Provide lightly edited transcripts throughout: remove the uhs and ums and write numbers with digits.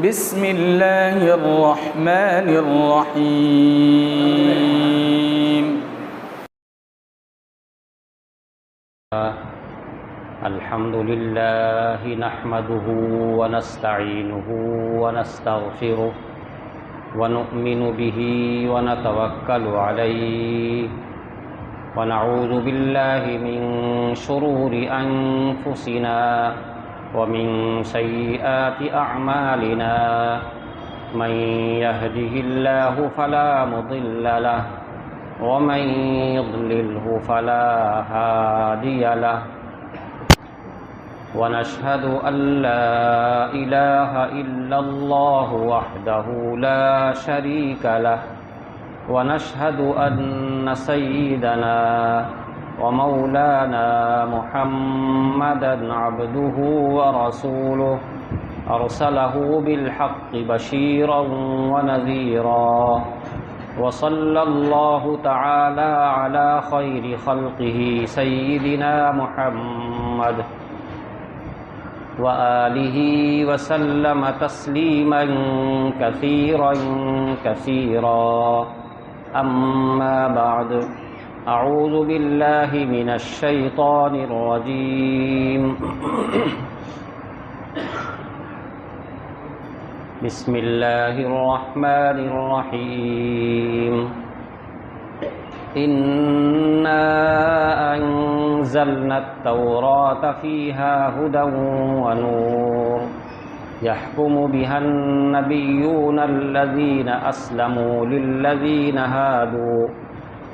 بسم الله الرحمن الرحيم. الحمد لله نحمده ونستعينه ونستغفره ونؤمن به ونتوكل عليه ونعوذ بالله من شرور أنفسنا ومن سيئات أعمالنا من يهده الله فلا مضل له ومن يضلله فلا هادي له ونشهد أن لا إله إلا الله وحده لا شريك له ونشهد أن سيدنا ومولانا محمدا عبده ورسوله أرسله بالحق بشيرا ونذيرا وصلى الله تعالى على خير خلقه سيدنا محمد وآله وسلم تسليما كثيرا كثيرا أما بعد أعوذ بالله من الشيطان الرجيم بسم الله الرحمن الرحيم إنا أنزلنا التوراة فيها هدى ونور يحكم بها النبيون الذين أسلموا للذين هادوا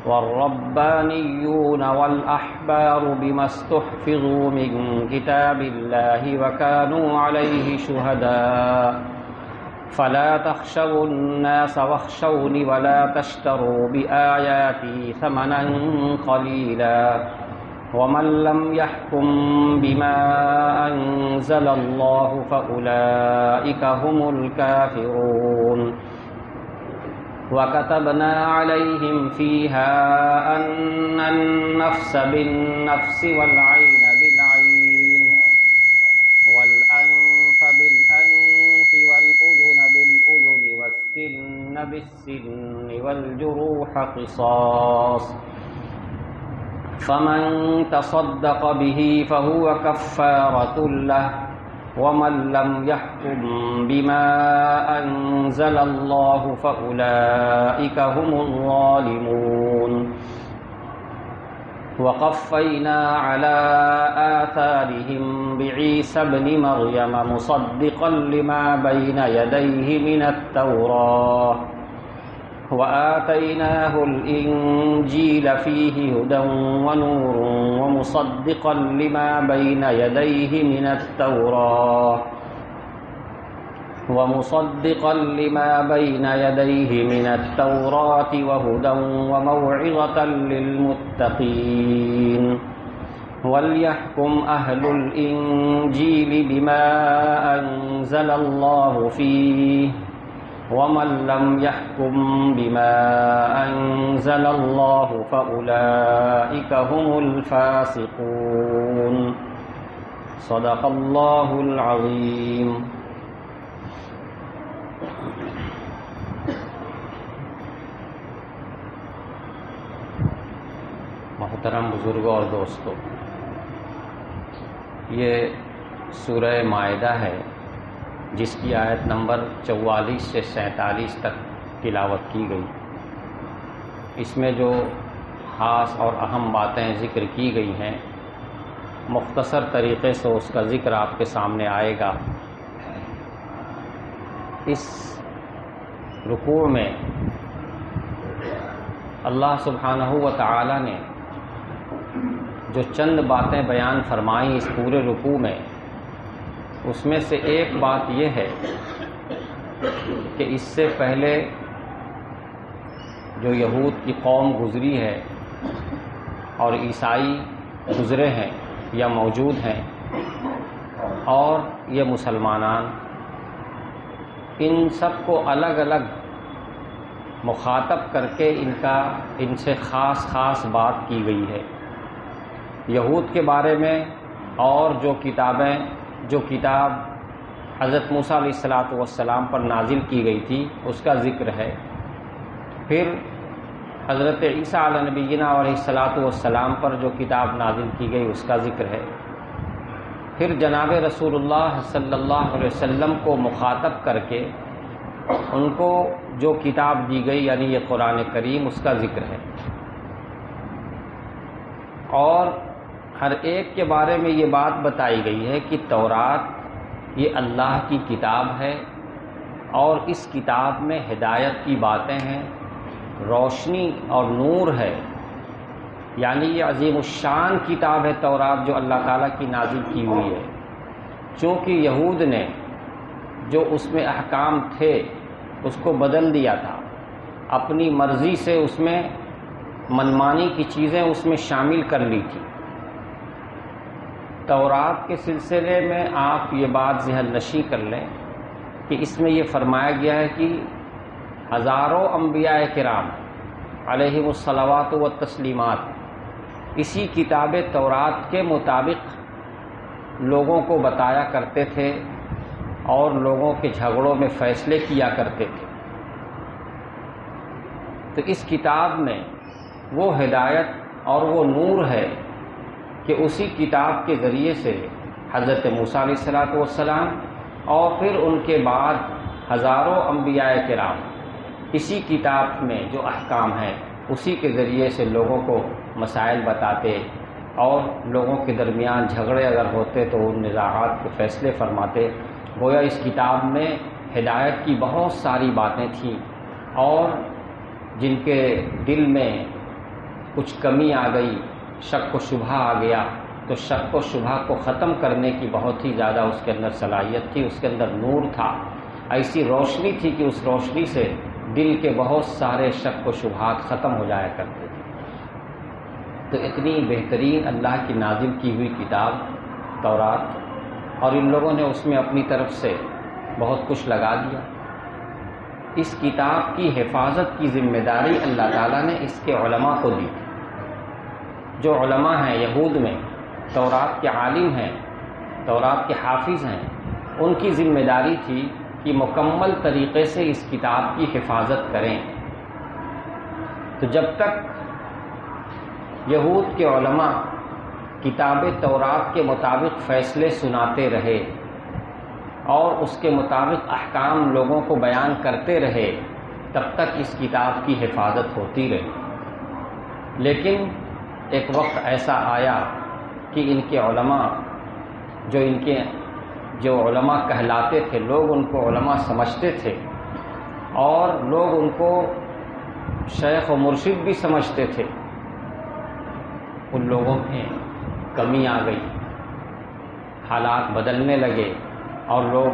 والربانيون والأحبار بما استحفظوا من كتاب الله وكانوا عليه شهداء فلا تخشوا الناس واخشوني ولا تشتروا بآياتي ثمنا قليلا ومن لم يحكم بما أنزل الله فأولئك هم الكافرون وكتبنا عليهم فيها أن النفس بالنفس والعين بالعين والأنف بالأنف والأذن بالأذن والسن بالسن والجروح قصاص فمن تصدق به فهو كفارة له ومن لم يحكم بما أنزل الله فأولئك هم الظالمون وقفينا على آثارهم بعيسى ابن مريم مصدقا لما بين يديه من التوراة وآتيناه الإنجيل فيه هدى ونور ومصدقا لما بين يديه من التوراة وهدى وموعظة للمتقين وليحكم أهل الإنجيل بما أنزل الله فيه ومن لم يحكم بما أنزل الله فأولئك هم الفاسقون صدق الله العظيم. محترم بزرگوں اور دوستوں، یہ سورہ مائدہ ہے جس کی آیت نمبر 44 سے 47 تک تلاوت کی گئی. اس میں جو خاص اور اہم باتیں ذکر کی گئی ہیں مختصر طریقے سے اس کا ذکر آپ کے سامنے آئے گا. اس رکوع میں اللہ سبحانہ و تعالی نے جو چند باتیں بیان فرمائیں اس پورے رکوع میں، اس میں سے ایک بات یہ ہے کہ اس سے پہلے جو یہود کی قوم گزری ہے اور عیسائی گزرے ہیں یا موجود ہیں اور یہ مسلمانان، ان سب کو الگ الگ مخاطب کر کے ان سے خاص بات کی گئی ہے. یہود کے بارے میں اور جو کتاب حضرت موسیٰ علیہ السلام پر نازل کی گئی تھی اس کا ذکر ہے، پھر حضرت عیسیٰ علیہ نبینا علیہ السلام پر جو کتاب نازل کی گئی اس کا ذکر ہے، پھر جناب رسول اللہ صلی اللہ علیہ وسلم کو مخاطب کر کے ان کو جو کتاب دی گئی یعنی یہ قرآن کریم اس کا ذکر ہے، اور ہر ایک کے بارے میں یہ بات بتائی گئی ہے کہ تورات یہ اللہ کی کتاب ہے اور اس کتاب میں ہدایت کی باتیں ہیں، روشنی اور نور ہے، یعنی یہ عظیم الشان کتاب ہے تورات جو اللہ تعالیٰ کی نازل کی ہوئی ہے۔ چونکہ یہود نے جو اس میں احکام تھے اس کو بدل دیا تھا، اپنی مرضی سے اس میں منمانی کی چیزیں اس میں شامل کر لی تھی۔ تورات کے سلسلے میں آپ یہ بات ذہن نشیں کر لیں کہ اس میں یہ فرمایا گیا ہے کہ ہزاروں انبیاء کرام علیہم الصلوات و تسلیمات اسی کتاب تورات کے مطابق لوگوں کو بتایا کرتے تھے اور لوگوں کے جھگڑوں میں فیصلے کیا کرتے تھے۔ تو اس کتاب میں وہ ہدایت اور وہ نور ہے کہ اسی کتاب کے ذریعے سے حضرت موسیٰ علیہ السلام اور پھر ان کے بعد ہزاروں انبیاء کرام اسی کتاب میں جو احکام ہیں اسی کے ذریعے سے لوگوں کو مسائل بتاتے اور لوگوں کے درمیان جھگڑے اگر ہوتے تو ان نزاعات کے فیصلے فرماتے۔ گویا اس کتاب میں ہدایت کی بہت ساری باتیں تھیں، اور جن کے دل میں کچھ کمی آ گئی، شک و شبہ آ گیا، تو شک و شبہ کو ختم کرنے کی بہت ہی زیادہ اس کے اندر صلاحیت تھی، اس کے اندر نور تھا، ایسی روشنی تھی کہ اس روشنی سے دل کے بہت سارے شک و شبہات ختم ہو جایا کرتے تھے۔ تو اتنی بہترین اللہ کی نازل کی ہوئی کتاب تورات، اور ان لوگوں نے اس میں اپنی طرف سے بہت کچھ لگا دیا۔ اس کتاب کی حفاظت کی ذمہ داری اللہ تعالیٰ نے اس کے علماء کو دی تھی۔ جو علماء ہیں یہود میں، تورات کے عالم ہیں، تورات کے حافظ ہیں، ان کی ذمہ داری تھی کہ مکمل طریقے سے اس کتاب کی حفاظت کریں۔ تو جب تک یہود کے علماء کتاب تورات کے مطابق فیصلے سناتے رہے اور اس کے مطابق احکام لوگوں کو بیان کرتے رہے، تب تک اس کتاب کی حفاظت ہوتی رہی۔ لیکن ایک وقت ایسا آیا کہ ان کے علماء جو علماء کہلاتے تھے، لوگ ان کو علماء سمجھتے تھے اور لوگ ان کو شیخ و مرشد بھی سمجھتے تھے، ان لوگوں میں کمی آ گئی، حالات بدلنے لگے اور لوگ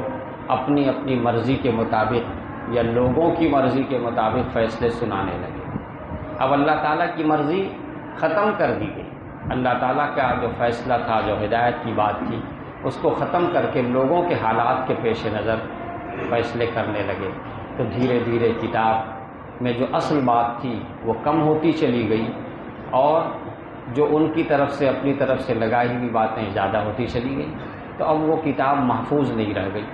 اپنی اپنی مرضی کے مطابق یا لوگوں کی مرضی کے مطابق فیصلے سنانے لگے۔ اب اللہ تعالیٰ کی مرضی ختم کر دی گئی، اللہ تعالیٰ کا جو فیصلہ تھا، جو ہدایت کی بات تھی، اس کو ختم کر کے لوگوں کے حالات کے پیش نظر فیصلے کرنے لگے۔ تو دھیرے دھیرے کتاب میں جو اصل بات تھی وہ کم ہوتی چلی گئی، اور جو ان کی طرف سے اپنی طرف سے لگائی ہوئی باتیں زیادہ ہوتی چلی گئی۔ تو اب وہ کتاب محفوظ نہیں رہ گئی۔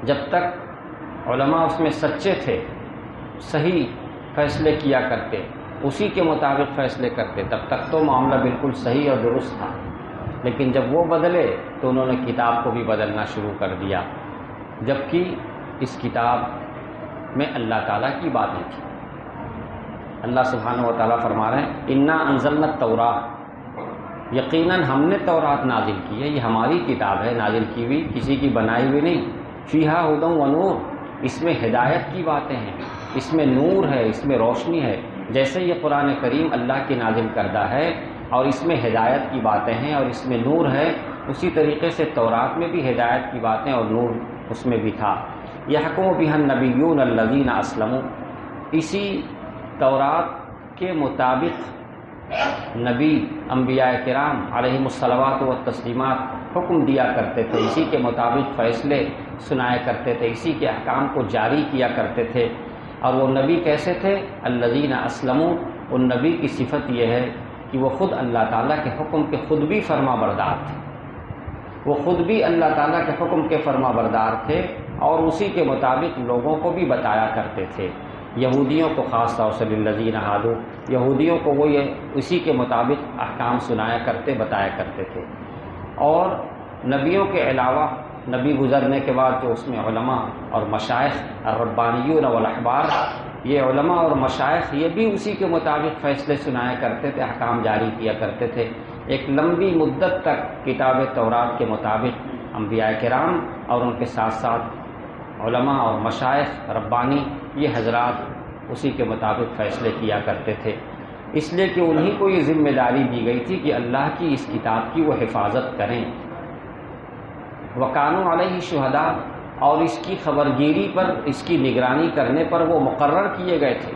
جب تک علماء اس میں سچے تھے، صحیح فیصلے کیا کرتے، اسی کے مطابق فیصلے کرتے، تب تک تو معاملہ بالکل صحیح اور درست تھا۔ لیکن جب وہ بدلے تو انہوں نے کتاب کو بھی بدلنا شروع کر دیا، جبکہ اس کتاب میں اللہ تعالیٰ کی باتیں تھیں۔ اللہ سبحانہ و تعالیٰ فرما رہے ہیں انا انزلنا التوراۃ، یقیناً ہم نے تورات نازل کی ہے، یہ ہماری کتاب ہے نازل کی ہوئی، کسی کی بنائی ہوئی نہیں۔ فیہا ھدی و نور، اس میں ہدایت کی باتیں ہیں، اس میں نور ہے، اس میں روشنی ہے۔ جیسے یہ قرآن کریم اللہ کی نازل کردہ ہے اور اس میں ہدایت کی باتیں ہیں اور اس میں نور ہے، اسی طریقے سے تورات میں بھی ہدایت کی باتیں اور نور اس میں بھی تھا۔ یحکم بہا النبیون الذین اسلموا، اسی تورات کے مطابق نبی انبیاء کرام علیہم الصلوات و تسلیمات حکم دیا کرتے تھے، اسی کے مطابق فیصلے سنایا کرتے تھے، اسی کے احکام کو جاری کیا کرتے تھے۔ اور وہ نبی کیسے تھے؟ الذین اسلموا، ان نبی کی صفت یہ ہے کہ وہ خود اللہ تعالیٰ کے حکم کے خود بھی فرما بردار تھے، وہ خود بھی اللہ تعالیٰ کے حکم کے فرما بردار تھے اور اسی کے مطابق لوگوں کو بھی بتایا کرتے تھے. یہودیوں کو خاص طور سے للذین ہادوا، یہودیوں کو وہ اسی کے مطابق احکام سنایا کرتے، بتایا کرتے تھے. اور نبیوں کے علاوہ نبی گزرنے کے بعد جو اس میں علماء اور مشائخ الربانیون والاحبار، یہ علماء اور مشائخ یہ بھی اسی کے مطابق فیصلے سنایا کرتے تھے، احکام جاری کیا کرتے تھے. ایک لمبی مدت تک کتاب تورات کے مطابق انبیاء کرام اور ان کے ساتھ ساتھ علماء اور مشائخ ربانی یہ حضرات اسی کے مطابق فیصلے کیا کرتے تھے، اس لیے کہ انہی کو یہ ذمہ داری دی گئی تھی کہ اللہ کی اس کتاب کی وہ حفاظت کریں. وَكَانُوا عَلَيْهِ شُهَدَاءَ، اور اس کی خبرگیری پر، اس کی نگرانی کرنے پر وہ مقرر کیے گئے تھے.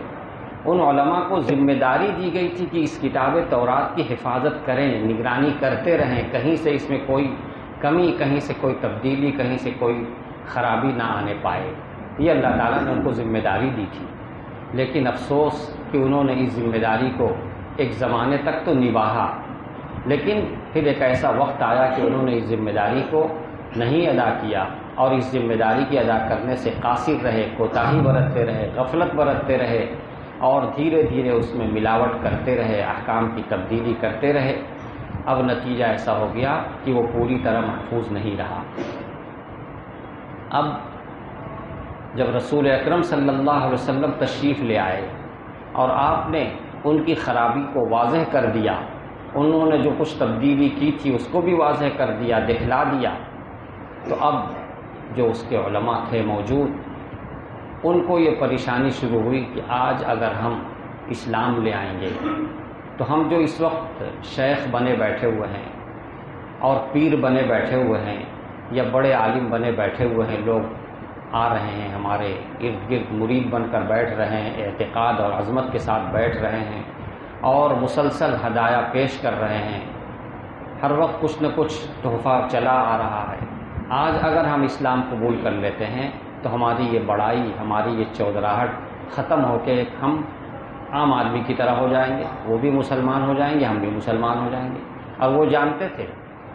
ان علماء کو ذمہ داری دی گئی تھی کہ اس کتاب تورات کی حفاظت کریں، نگرانی کرتے رہیں، کہیں سے اس میں کوئی کمی، کہیں سے کوئی تبدیلی، کہیں سے کوئی خرابی نہ آنے پائے. یہ اللہ تعالیٰ نے ان کو ذمہ داری دی تھی. لیکن افسوس کہ انہوں نے اس ذمہ داری کو ایک زمانے تک تو نبھایا، لیکن پھر ایک ایسا وقت آیا کہ انہوں نے اس ذمہ داری کو نہیں ادا کیا اور اس ذمہ داری کے ادا کرنے سے قاصر رہے، کوتاہی برتتے رہے، غفلت برتتے رہے اور دھیرے دھیرے اس میں ملاوٹ کرتے رہے، احکام کی تبدیلی کرتے رہے. اب نتیجہ ایسا ہو گیا کہ وہ پوری طرح محفوظ نہیں رہا. اب جب رسول اکرم صلی اللہ علیہ وسلم تشریف لے آئے اور آپ نے ان کی خرابی کو واضح کر دیا، انہوں نے جو کچھ تبدیلی کی تھی اس کو بھی واضح کر دیا، دکھلا دیا، تو اب جو اس کے علماء تھے موجود، ان کو یہ پریشانی شروع ہوئی کہ آج اگر ہم اسلام لے آئیں گے تو ہم جو اس وقت شیخ بنے بیٹھے ہوئے ہیں اور پیر بنے بیٹھے ہوئے ہیں یا بڑے عالم بنے بیٹھے ہوئے ہیں، لوگ آ رہے ہیں ہمارے ارد گرد، مرید بن کر بیٹھ رہے ہیں، اعتقاد اور عظمت کے ساتھ بیٹھ رہے ہیں اور مسلسل ہدایہ پیش کر رہے ہیں، ہر وقت کچھ نہ کچھ تحفہ چلا آ رہا ہے. آج اگر ہم اسلام قبول کر لیتے ہیں تو ہماری یہ بڑائی، ہماری یہ چودراہٹ ختم ہو کے ہم عام آدمی کی طرح ہو جائیں گے، وہ بھی مسلمان ہو جائیں گے، ہم بھی مسلمان ہو جائیں گے. اور وہ جانتے تھے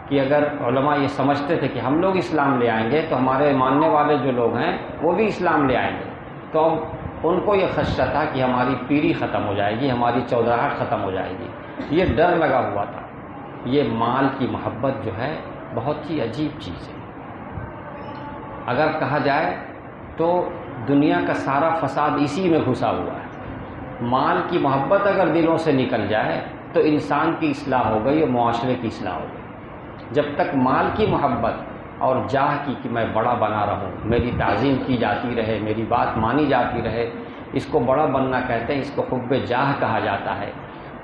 کہ اگر علماء یہ سمجھتے تھے کہ ہم لوگ اسلام لے آئیں گے تو ہمارے ماننے والے جو لوگ ہیں وہ بھی اسلام لے آئیں گے، تو اب ان کو یہ خدشہ تھا کہ ہماری پیری ختم ہو جائے گی، ہماری چودراہٹ ختم ہو جائے گی. یہ ڈر لگا ہوا تھا. یہ مال کی محبت جو ہے بہت ہی عجیب چیز ہے. اگر کہا جائے تو دنیا کا سارا فساد اسی میں گھسا ہوا ہے. مال کی محبت اگر دلوں سے نکل جائے تو انسان کی اصلاح ہو گئی اور معاشرے کی اصلاح ہو گئی. جب تک مال کی محبت اور جاہ کی کہ میں بڑا بنا رہوں، میری تعظیم کی جاتی رہے، میری بات مانی جاتی رہے، اس کو بڑا بننا کہتے ہیں، اس کو حب جاہ کہا جاتا ہے.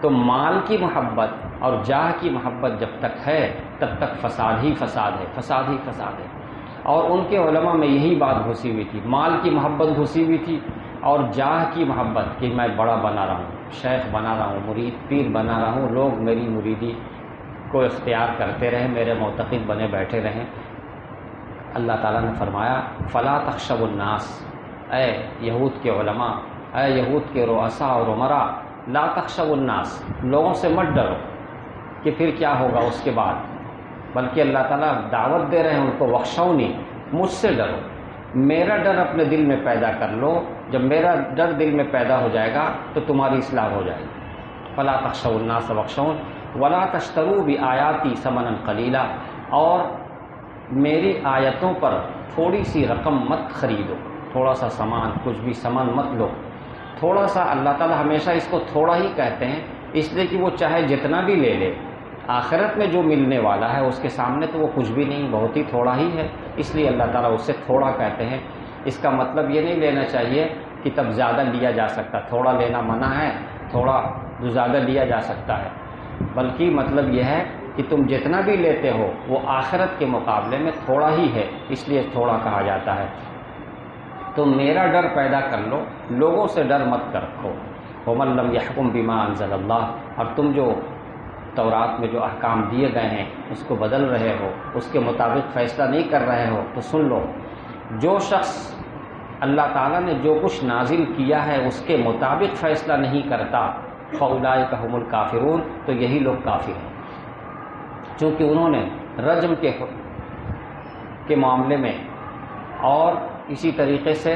تو مال کی محبت اور جاہ کی محبت جب تک ہے تب تک فساد ہی فساد ہے، فساد ہی فساد ہے. اور ان کے علماء میں یہی بات گھسی ہوئی تھی، مال کی محبت گھسی ہوئی تھی اور جاہ کی محبت کہ میں بڑا بنا رہا ہوں، شیخ بنا رہا ہوں، مرید پیر بنا رہا ہوں، لوگ میری مریدی کو اختیار کرتے رہیں، میرے معتقد بنے بیٹھے رہیں. اللہ تعالیٰ نے فرمایا فلا تخشوا الناس، اے یہود کے علماء، اے یہود کے رؤساء اور امراء، لا تخشوا الناس، لوگوں سے مت ڈرو کہ پھر کیا ہوگا اس کے بعد، بلکہ اللہ تعالیٰ دعوت دے رہے ہیں ان کو وخشونی، مجھ سے ڈرو، میرا ڈر اپنے دل میں پیدا کر لو. جب میرا ڈر دل میں پیدا ہو جائے گا تو تمہاری اصلاح ہو جائے گی. فلا تخشوا الناس وخشون ولا تشتروا بآیاتی ثمنا قلیلا، اور میری آیتوں پر تھوڑی سی رقم مت خریدو، تھوڑا سا سامان، کچھ بھی سامان مت لو. تھوڑا سا، اللہ تعالیٰ ہمیشہ اس کو تھوڑا ہی کہتے ہیں اس لیے کہ وہ چاہے جتنا بھی لے لے، آخرت میں جو ملنے والا ہے اس کے سامنے تو وہ کچھ بھی نہیں، بہت ہی تھوڑا ہی ہے، اس لیے اللہ تعالیٰ اس سے تھوڑا کہتے ہیں. اس کا مطلب یہ نہیں لینا چاہیے کہ تب زیادہ لیا جا سکتا، تھوڑا لینا منع ہے، تھوڑا جو زیادہ لیا جا سکتا ہے، بلکہ مطلب یہ ہے کہ تم جتنا بھی لیتے ہو وہ آخرت کے مقابلے میں تھوڑا ہی ہے، اس لیے تھوڑا کہا جاتا ہے. تو میرا ڈر پیدا کر لو، لوگوں سے ڈر مت کر رکھو. وَمَن لَّمْ يَحْكُم بِمَا أَنزَلَ اللَّهُ، اور تم جو تورات میں جو احکام دیے گئے ہیں اس کو بدل رہے ہو، اس کے مطابق فیصلہ نہیں کر رہے ہو، تو سن لو، جو شخص اللہ تعالیٰ نے جو کچھ نازل کیا ہے اس کے مطابق فیصلہ نہیں کرتا، فَأُولَٰئِكَ هُمُ الْكَافِرُونَ، تو یہی لوگ کافر ہیں، چونکہ انہوں نے رجم کے کے معاملے میں اور اسی طریقے سے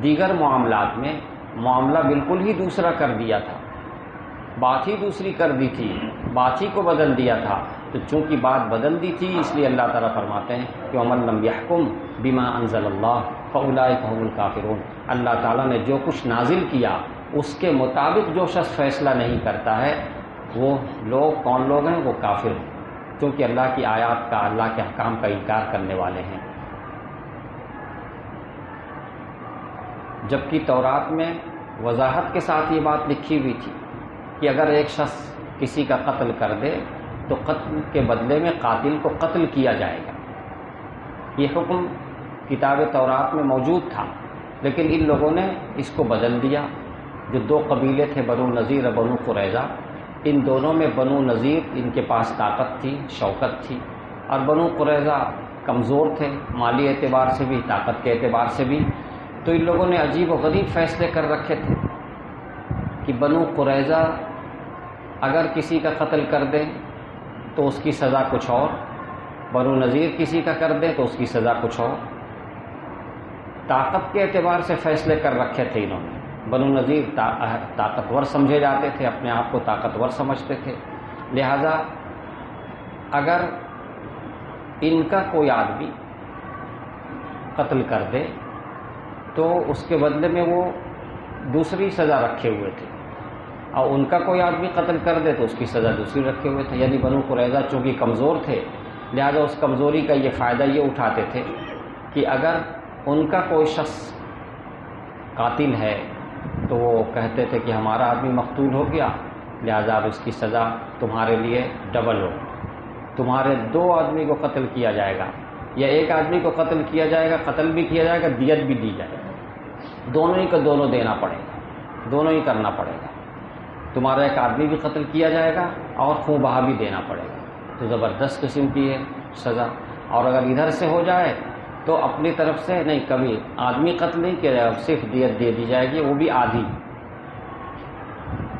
دیگر معاملات میں معاملہ بالکل ہی دوسرا کر دیا تھا، بات ہی دوسری کر دی تھی، بات ہی کو بدل دیا تھا، تو چونکہ بات بدل دی تھی اس لیے اللہ تعالیٰ فرماتے ہیں کہ وَمَن لَّمْ يَحْكُم بِمَا أَنزَلَ اللَّهُ فَأُولَٰئِكَ هُمُ الْكَافِرُونَ۔ اللہ تعالیٰ نے جو کچھ نازل کیا اس کے مطابق جو شخص فیصلہ نہیں کرتا ہے وہ لوگ کون لوگ ہیں؟ وہ کافر ہیں، کیونکہ اللہ کی آیات کا، اللہ کے احکام کا انکار کرنے والے ہیں۔ جبکہ تورات میں وضاحت کے ساتھ یہ بات لکھی ہوئی تھی کہ اگر ایک شخص کسی کا قتل کر دے تو قتل کے بدلے میں قاتل کو قتل کیا جائے گا۔ یہ حکم کتاب تورات میں موجود تھا، لیکن ان لوگوں نے اس کو بدل دیا۔ جو دو قبیلے تھے بنو نذیر اور بنو قریظہ، ان دونوں میں بنو نذیر ان کے پاس طاقت تھی، شوکت تھی، اور بنو قریظہ کمزور تھے مالی اعتبار سے بھی، طاقت کے اعتبار سے بھی۔ تو ان لوگوں نے عجیب و غریب فیصلے کر رکھے تھے کہ بنو قریظہ اگر کسی کا قتل کر دیں تو اس کی سزا کچھ اور، بنو نذیر کسی کا کر دیں تو اس کی سزا کچھ اور۔ طاقت کے اعتبار سے فیصلے کر رکھے تھے انہوں نے۔ بنو نذیر طاقتور سمجھے جاتے تھے، اپنے آپ کو طاقتور سمجھتے تھے، لہذا اگر ان کا کوئی آدمی قتل کر دے تو اس کے بدلے میں وہ دوسری سزا رکھے ہوئے تھے، اور ان کا کوئی آدمی قتل کر دے تو اس کی سزا دوسری رکھے ہوئے تھے۔ یعنی بنو قریظہ چونکہ کمزور تھے لہذا اس کمزوری کا یہ فائدہ یہ اٹھاتے تھے کہ اگر ان کا کوئی شخص قاتل ہے تو وہ کہتے تھے کہ ہمارا آدمی مقتول ہو گیا، لہذا اب اس کی سزا تمہارے لیے ڈبل ہو، تمہارے دو آدمی کو قتل کیا جائے گا، یا ایک آدمی کو قتل کیا جائے گا، قتل بھی کیا جائے گا، دیت بھی دی جائے گا، دونوں ہی کو دونوں دینا پڑے گا، دونوں ہی کرنا پڑے گا۔ تمہارا ایک آدمی بھی قتل کیا جائے گا اور خون بہا بھی دینا پڑے گا۔ تو زبردست قسم کی ہے سزا۔ اور اگر ادھر سے ہو جائے تو اپنی طرف سے نہیں، کبھی آدمی قتل نہیں کیا جائے گا، صرف دیت دے دی جائے گی، وہ بھی آدھی۔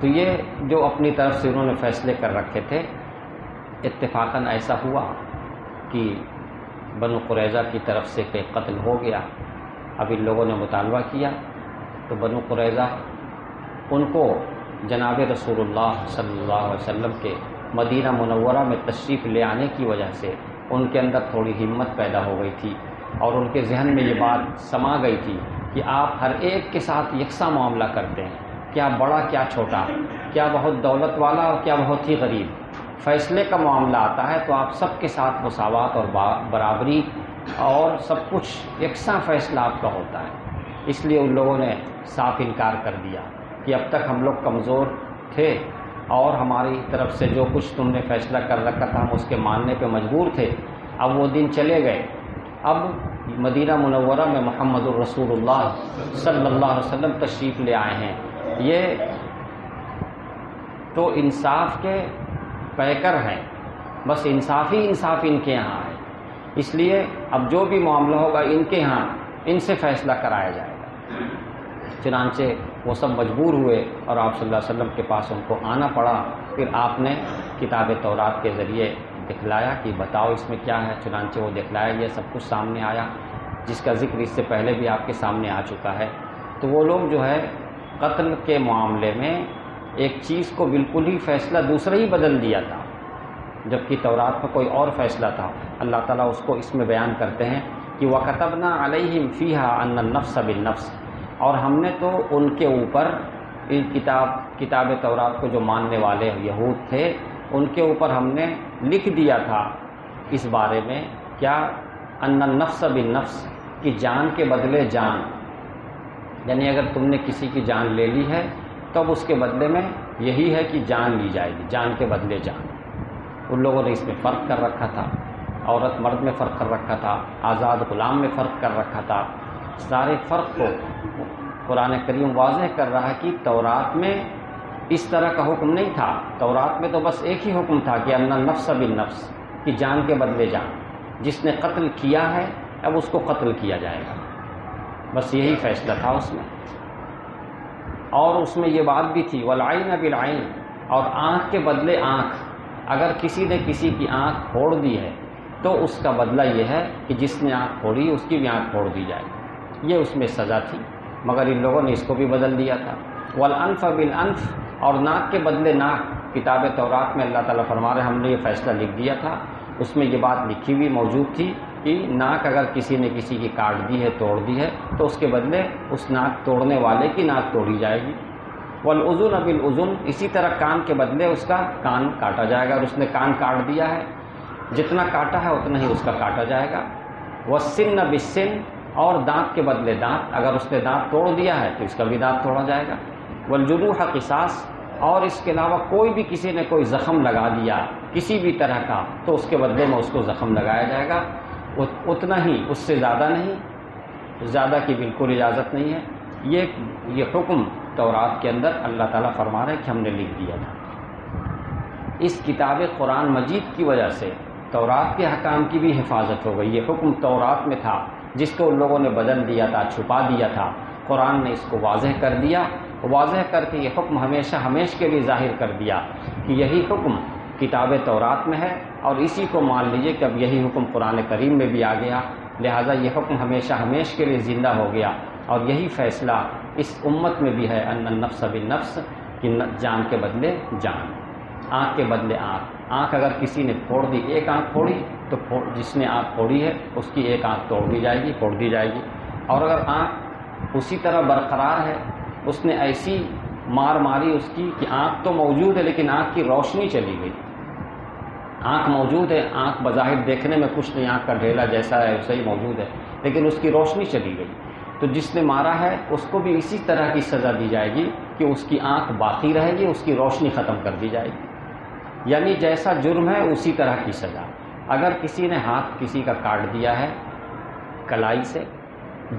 تو یہ جو اپنی طرف سے انہوں نے فیصلے کر رکھے تھے، اتفاقاً ایسا ہوا کہ بنو قریظہ کی طرف سے کہ قتل ہو گیا۔ اب ان لوگوں نے مطالبہ کیا تو بنو قریظہ ان کو جناب رسول اللہ صلی اللہ علیہ وسلم کے مدینہ منورہ میں تشریف لے آنے کی وجہ سے ان کے اندر تھوڑی ہمت پیدا ہو گئی تھی، اور ان کے ذہن میں یہ بات سما گئی تھی کہ آپ ہر ایک کے ساتھ یکساں معاملہ کرتے ہیں، کیا بڑا کیا چھوٹا، کیا بہت دولت والا اور کیا بہت ہی غریب، فیصلے کا معاملہ آتا ہے تو آپ سب کے ساتھ مساوات اور برابری اور سب کچھ یکساں فیصلہ آپ کا ہوتا ہے۔ اس لیے ان لوگوں نے صاف انکار کر دیا کہ اب تک ہم لوگ کمزور تھے اور ہماری طرف سے جو کچھ تم نے فیصلہ کر رکھا تھا ہم اس کے ماننے پہ مجبور تھے، اب وہ دن چلے گئے۔ اب مدینہ منورہ میں محمد الرسول اللہ صلی اللہ علیہ وسلم تشریف لے آئے ہیں، یہ تو انصاف کے پیکر ہیں، بس انصاف ہی انصاف ان کے یہاں ہے، اس لیے اب جو بھی معاملہ ہوگا ان کے یہاں ان سے فیصلہ کرایا جائے گا۔ چنانچہ وہ سب مجبور ہوئے اور آپ صلی اللہ علیہ وسلم کے پاس ان کو آنا پڑا۔ پھر آپ نے کتاب تورات کے ذریعے دکھلایا کہ بتاؤ اس میں کیا ہے، چنانچہ وہ دکھلایا، یہ سب کچھ سامنے آیا جس کا ذکر اس سے پہلے بھی آپ کے سامنے آ چکا ہے۔ تو وہ لوگ جو ہے قتل کے معاملے میں ایک چیز کو بالکل ہی فیصلہ دوسرا ہی بدل دیا تھا، جبکہ تورات میں کوئی اور فیصلہ تھا۔ اللہ تعالیٰ اس کو اس میں بیان کرتے ہیں کہ وَكَتَبْنَا عَلَيْهِمْ فِيهَا أَنَّ النَّفْسَ بِالنَّفْسِ، اور ہم نے تو ان کے اوپر کتاب تورات کو جو ماننے والے یہود تھے ان کے اوپر ہم نے لکھ دیا تھا اس بارے میں کیا، أَنَّ النَّفْسَ بِالنَّفْسِ، کہ جان کے بدلے جان، یعنی اگر تم نے کسی کی جان لے لی ہے تو اب اس کے بدلے میں یہی ہے کہ جان لی جائے گی، جان کے بدلے جان۔ ان لوگوں نے اس میں فرق کر رکھا تھا، عورت مرد میں فرق کر رکھا تھا، آزاد غلام میں فرق کر رکھا تھا۔ سارے فرق کو قرآن کریم واضح کر رہا ہے کہ تورات میں اس طرح کا حکم نہیں تھا، تورات میں تو بس ایک ہی حکم تھا کہ ان النفس بالنفس، کہ جان کے بدلے جان، جس نے قتل کیا ہے اب اس کو قتل کیا جائے گا، بس یہی فیصلہ تھا اس میں۔ اور اس میں یہ بات بھی تھی والعین بالعین، اور آنکھ کے بدلے آنکھ، اگر کسی نے کسی کی آنکھ پھوڑ دی ہے تو اس کا بدلہ یہ ہے کہ جس نے آنکھ پھوڑی اس کی بھی آنکھ پھوڑ دی جائے. یہ اس میں سزا تھی، مگر ان لوگوں نے اس کو بھی بدل دیا تھا. والانف بالانف، اور ناک کے بدلے ناک. کتاب تورات میں اللہ تعالیٰ فرما رہے ہم نے یہ فیصلہ لکھ دیا تھا، اس میں یہ بات لکھی ہوئی موجود تھی کہ ناک اگر کسی نے کسی کی کاٹ دی ہے، توڑ دی ہے، تو اس کے بدلے اس ناک توڑنے والے کی ناک توڑی جائے گی. والاذن بالاذن، اسی طرح کان کے بدلے اس کا کان کاٹا جائے گا، اور اس نے کان کاٹ دیا ہے جتنا کاٹا ہے اتنا ہی اس کا کاٹا جائے گا. والسن بالسن، اور دانت کے بدلے دانت، اگر اس نے دانت توڑ دیا ہے تو اس کا بھی دانت توڑا جائے گا. والجروح قصاص، اور اس کے علاوہ کوئی بھی کسی نے کوئی زخم لگا دیا کسی بھی طرح کا تو اس کے بدلے میں اس کو زخم لگایا جائے گا، اتنا ہی، اس سے زیادہ نہیں، زیادہ کی بالکل اجازت نہیں ہے. یہ حکم تورات کے اندر اللہ تعالیٰ فرما رہے ہیں کہ ہم نے لکھ دیا تھا. اس کتاب قرآن مجید کی وجہ سے تورات کے حکام کی بھی حفاظت ہو گئی. یہ حکم تورات میں تھا جس کو ان لوگوں نے بدل دیا تھا، چھپا دیا تھا. قرآن نے اس کو واضح کر دیا، واضح کر کے یہ حکم ہمیشہ ہمیشہ کے لیے ظاہر کر دیا کہ یہی حکم کتاب تورات میں ہے، اور اسی کو مان لیجئے کہ اب یہی حکم قرآن کریم میں بھی آ گیا، لہٰذا یہ حکم ہمیشہ ہمیشہ کے لیے زندہ ہو گیا. اور یہی فیصلہ اس امت میں بھی ہے، ان النفس بالنفس، کہ جان کے بدلے جان، آنکھ کے بدلے آنکھ. آنکھ اگر کسی نے پھوڑ دی، ایک آنکھ پھوڑی تو جس نے آنکھ پھوڑی ہے اس کی ایک آنکھ توڑ دی جائے گی، پھوڑ دی جائے گی. اور اگر آنکھ اسی طرح برقرار ہے، اس نے ایسی مار ماری اس کی کہ آنکھ تو موجود ہے لیکن آنکھ کی روشنی چلی گئی. آنکھ موجود ہے، آنکھ بظاہر دیکھنے میں کچھ نہیں، آنکھ کا ڈھیلا جیسا ہے ویسا ہی موجود ہے، لیکن اس کی روشنی چلی گئی، تو جس نے مارا ہے اس کو بھی اسی طرح کی سزا دی جائے گی کہ اس کی آنکھ باقی رہے گی، اس کی روشنی ختم کر دی جائے گی. یعنی جیسا جرم ہے اسی طرح کی سزا. اگر کسی نے ہاتھ کسی کا کاٹ دیا ہے کلائی سے،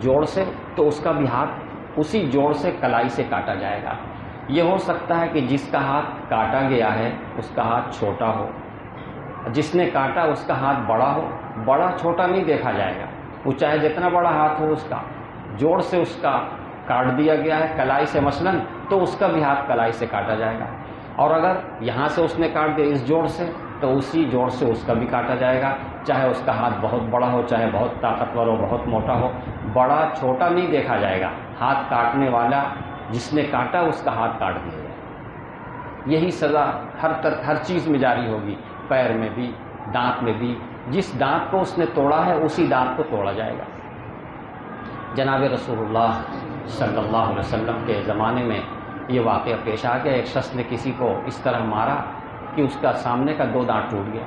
جوڑ سے، تو اس کا بھی ہاتھ اسی جوڑ سے کلائی سے کاٹا جائے گا. یہ ہو سکتا ہے کہ جس کا ہاتھ کاٹا گیا ہے اس کا ہاتھ چھوٹا ہو، جس نے کاٹا اس کا ہاتھ بڑا ہو. بڑا چھوٹا نہیں دیکھا جائے گا، وہ چاہے جتنا بڑا ہاتھ ہو، اس کا جوڑ سے اس کا کاٹ دیا گیا ہے کلائی سے مثلاً، تو اس کا بھی ہاتھ کلائی سے کاٹا جائے گا. اور اگر یہاں سے اس نے کاٹ دیا اس جوڑ سے، تو اسی جوڑ سے اس کا بھی کاٹا جائے گا، چاہے اس کا ہاتھ بہت بڑا ہو، چاہے بہت طاقتور ہو، بہت موٹا ہو. بڑا چھوٹا نہیں دیکھا جائے گا، ہاتھ کاٹنے والا جس نے کاٹا اس کا ہاتھ کاٹ دیا جائے. یہی سزا ہر چیز میں جاری ہوگی، پیر میں بھی، دانت میں بھی. جس دانت کو اس نے توڑا ہے اسی دانت کو توڑا جائے گا. جناب رسول اللہ صلی اللہ علیہ وسلم کے زمانے میں یہ واقعہ پیش آ گیا. ایک شخص نے کسی کو اس طرح مارا کہ اس کا سامنے کا 2 دانت ٹوٹ گیا.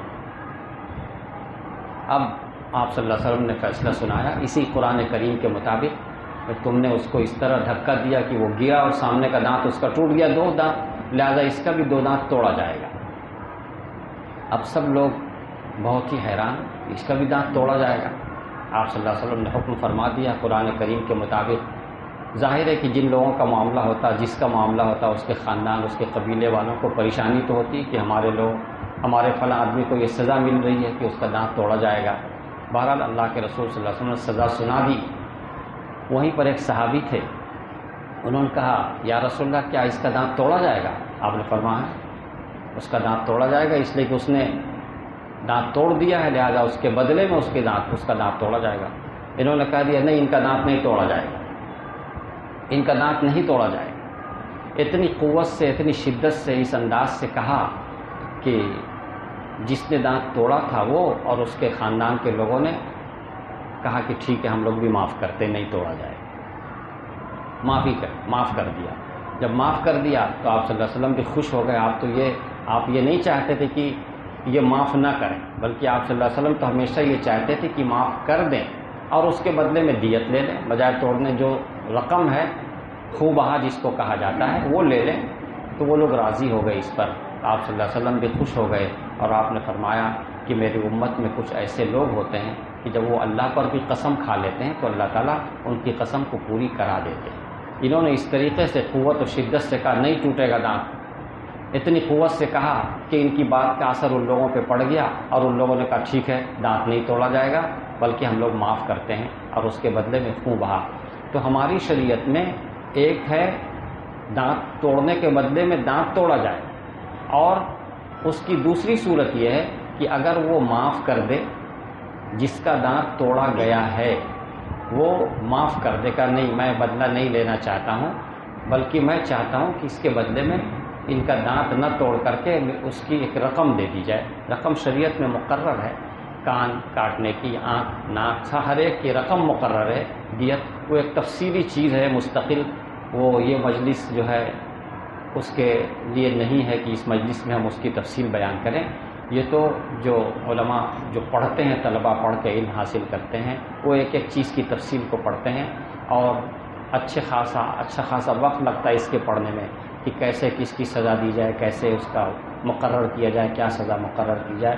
اب آپ صلی اللہ علیہ وسلم نے فیصلہ سنایا اسی قرآن کریم کے مطابق کہ تم نے اس کو اس طرح دھکا دیا کہ وہ گرا اور سامنے کا دانت اس کا ٹوٹ گیا، 2 دانت، لہذا اس کا بھی 2 دانت توڑا جائے گا. اب سب لوگ بہت ہی حیران، اس کا بھی دانت توڑا جائے گا. آپ صلی اللہ علیہ وسلم نے حکم فرما دیا قرآن کریم کے مطابق. ظاہر ہے کہ جن لوگوں کا معاملہ ہوتا، جس کا معاملہ ہوتا، اس کے خاندان، اس کے قبیلے والوں کو پریشانی تو ہوتی کہ ہمارے فلاں آدمی کو یہ سزا مل رہی ہے کہ اس کا دانت توڑا جائے گا. بہرحال اللہ کے رسول صلی اللہ علیہ وسلم نے سزا سنا دی. وہیں پر ایک صحابی تھے، انہوں نے کہا یا رسول اللہ کیا اس کا دانت توڑا جائے گا؟ آپ نے فرمایا اس کا دانت توڑا جائے گا، اس لیے کہ اس نے دانت توڑ دیا ہے، لہذا اس کے بدلے میں اس کا دانت توڑا جائے گا. انہوں نے کہا دیا نہیں، ان کا دانت نہیں توڑا جائے گا، ان کا دانت نہیں توڑا جائے گا. اتنی قوت سے، اتنی شدت سے، اس انداز سے کہا کہ جس نے دانت توڑا تھا وہ اور اس کے خاندان کے لوگوں نے کہا کہ ٹھیک ہے ہم لوگ بھی معاف کرتے، نہیں توڑا جائے گا. معاف کر دیا. جب معاف کر دیا تو آپ صلی اللہ علیہ وسلم بھی خوش ہو گئے. آپ یہ نہیں چاہتے تھے کہ یہ معاف نہ کریں، بلکہ آپ صلی اللہ علیہ وسلم تو ہمیشہ یہ چاہتے تھے کہ معاف کر دیں اور اس کے بدلے میں دیت لے لیں، بجائے توڑنے جو رقم ہے خوں بہا جس کو کہا جاتا ہے وہ لے لیں. تو وہ لوگ راضی ہو گئے اس پر. آپ صلی اللہ علیہ وسلم بھی خوش ہو گئے اور آپ نے فرمایا کہ میری امت میں کچھ ایسے لوگ ہوتے ہیں کہ جب وہ اللہ پر بھی قسم کھا لیتے ہیں تو اللہ تعالیٰ ان کی قسم کو پوری کرا دیتے ہیں. انہوں نے اس طریقے سے قوت و شدت سے کہا نہیں ٹوٹے گا دانت، اتنی قوت سے کہا کہ ان کی بات کا اثر ان لوگوں پہ پڑ گیا اور ان لوگوں نے کہا ٹھیک ہے دانت نہیں توڑا جائے گا بلکہ ہم لوگ معاف کرتے ہیں اور اس کے بدلے میں خون بہا. تو ہماری شریعت میں ایک ہے دانت توڑنے کے بدلے میں دانت توڑا جائے، اور اس کی دوسری صورت یہ ہے کہ اگر وہ معاف کر دے جس کا دانت توڑا گیا ہے وہ معاف کر دے گا، نہیں میں بدلہ نہیں لینا چاہتا ہوں، بلکہ میں چاہتا ہوں کہ اس کے بدلے میں ان کا دانت نہ توڑ کر کے اس کی ایک رقم دے دی جائے۔ رقم شریعت میں مقرر ہے، کان کاٹنے کی، آنکھ، ناک، ہر ایک کی رقم مقرر ہے۔ دیت وہ ایک تفصیلی چیز ہے مستقل، وہ یہ مجلس جو ہے اس کے لیے نہیں ہے کہ اس مجلس میں ہم اس کی تفصیل بیان کریں۔ یہ تو جو علماء جو پڑھتے ہیں، طلباء پڑھ کے علم حاصل کرتے ہیں، وہ ایک ایک چیز کی تفصیل کو پڑھتے ہیں اور اچھا خاصا وقت لگتا ہے اس کے پڑھنے میں کہ کیسے کس کی سزا دی جائے، کیسے اس کا مقرر کیا جائے، کیا سزا مقرر کی جائے۔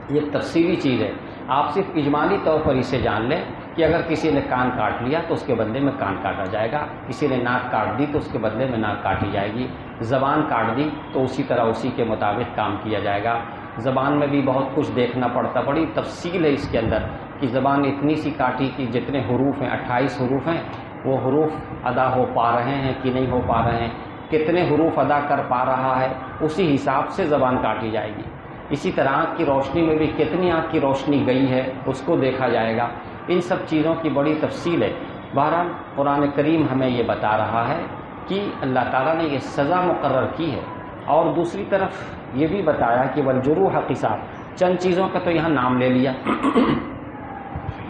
یہ تفصیلی چیز ہے۔ آپ صرف اجمالی طور پر اسے جان لیں کہ اگر کسی نے کان کاٹ لیا تو اس کے بدلے میں کان کاٹا جائے گا، کسی نے ناک کاٹ دی تو اس کے بدلے میں ناک کاٹی جائے گی، زبان کاٹ دی تو اسی طرح اسی کے مطابق کام کیا جائے گا۔ زبان میں بھی بہت کچھ دیکھنا پڑتا، بڑی تفصیل ہے اس کے اندر کہ زبان اتنی سی کاٹی کہ جتنے حروف ہیں 28 حروف ہیں، وہ حروف ادا ہو پا رہے ہیں کہ نہیں ہو پا رہے ہیں، کتنے حروف ادا کر پا رہا ہے، اسی حساب سے زبان کاٹی جائے گی۔ اسی طرح آنکھ کی روشنی میں بھی کتنی آنکھ کی روشنی گئی ہے اس کو دیکھا جائے گا۔ ان سب چیزوں کی بڑی تفصیل ہے۔ بہرحال قرآن کریم ہمیں یہ بتا رہا ہے کہ اللہ تعالیٰ نے یہ سزا مقرر کی ہے، اور دوسری طرف یہ بھی بتایا کہ والجروح قصاص، چند چیزوں کا تو یہاں نام لے لیا،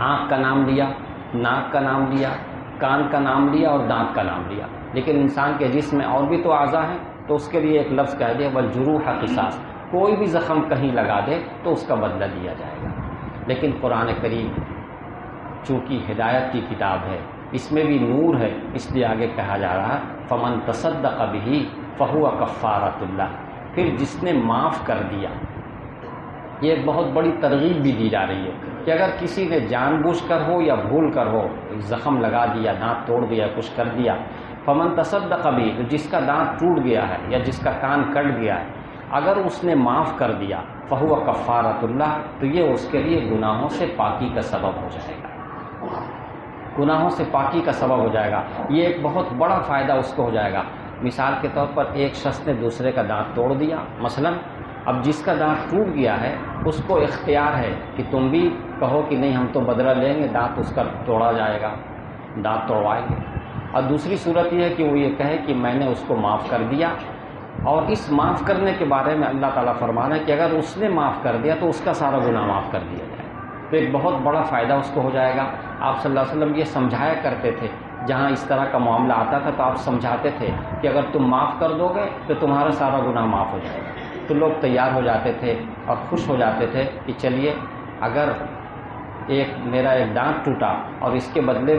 آنکھ کا نام لیا، ناک کا نام لیا، کان کا نام لیا اور دانت کا نام لیا، لیکن انسان کے جسم میں اور بھی تو اعضاء ہیں، تو اس کے لیے ایک لفظ کہہ دیا والجروح قصاص، کوئی بھی زخم کہیں لگا دے تو اس کا بدلہ دیا جائے گا۔ لیکن قرآن کریم چونکہ ہدایت کی کتاب ہے، اس میں بھی نور ہے، اس لیے آگے کہا جا رہا فمن تصدق بہ فہو کفارۃ اللہ، پھر جس نے معاف کر دیا۔ یہ ایک بہت بڑی ترغیب بھی دی جا رہی ہے کہ اگر کسی نے جان بوجھ کر ہو یا بھول کر ہو زخم لگا دیا، دانت توڑ دیا، کچھ کر دیا، فمن تصدق بہ، جس کا دانت ٹوٹ گیا ہے یا جس کا کان کٹ گیا ہے، اگر اس نے معاف کر دیا فہو کفارۃ اللہ، تو یہ اس کے لیے گناہوں سے پاکی کا سبب ہو جائے گا، گناہوں سے پاکی کا سبب ہو جائے گا۔ یہ ایک بہت بڑا فائدہ اس کو ہو جائے گا۔ مثال کے طور پر ایک شخص نے دوسرے کا دانت توڑ دیا، مثلا اب جس کا دانت ٹوٹ گیا ہے اس کو اختیار ہے کہ تم بھی کہو کہ نہیں ہم تو بدلہ لیں گے، دانت اس کا توڑا جائے گا، دانت توڑوائیں گے۔ اور دوسری صورت یہ ہے کہ وہ یہ کہے کہ میں نے اس کو معاف کر دیا، اور اس معاف کرنے کے بارے میں اللہ تعالیٰ فرما رہے ہیں کہ اگر اس نے معاف کر دیا تو اس کا سارا گناہ معاف کر دیا جائے، تو ایک بہت بڑا فائدہ اس کو ہو جائے گا۔ آپ صلی اللہ علیہ وسلم یہ سمجھایا کرتے تھے، جہاں اس طرح کا معاملہ آتا تھا تو آپ سمجھاتے تھے کہ اگر تم معاف کر دو گے تو تمہارا سارا گناہ معاف ہو جائے گا، تو لوگ تیار ہو جاتے تھے اور خوش ہو جاتے تھے کہ چلیے اگر میرا ایک دانت ٹوٹا اور اس کے بدلے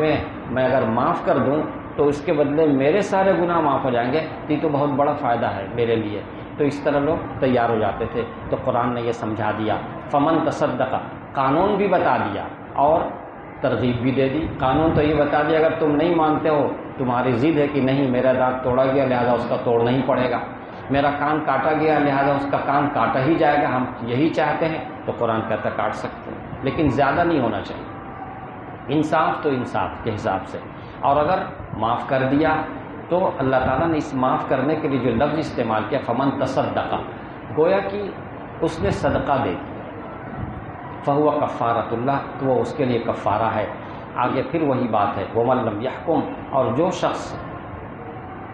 میں اگر معاف کر دوں تو اس کے بدلے میرے سارے گناہ معاف ہو جائیں گے، یہ تو بہت بڑا فائدہ ہے میرے لیے، تو اس طرح لوگ تیار ہو جاتے تھے۔ تو قرآن نے یہ سمجھا دیا، فمن تصدق، قانون بھی بتا دیا اور ترغیب بھی دے دی۔ قانون تو یہ بتا دیا اگر تم نہیں مانتے ہو، تمہاری ضد ہے کہ نہیں میرا دانت توڑا گیا لہذا اس کا توڑنا ہی پڑے گا، میرا کان کاٹا گیا لہذا اس کا کان کاٹا ہی جائے گا، ہم یہی چاہتے ہیں، تو قرآن کہتا کاٹ سکتے ہیں، لیکن زیادہ نہیں ہونا چاہیے، انصاف تو انصاف کے حساب سے۔ اور اگر معاف کر دیا تو اللہ تعالیٰ نے اس معاف کرنے کے لیے جو لفظ استعمال کیا فمن تصدق، گویا کہ اس نے صدقہ دے دیا، فہو کفارۃ اللہ، تو وہ اس کے لیے کفارہ ہے۔ آگے پھر وہی بات ہے ومن لم یحکم، اور جو شخص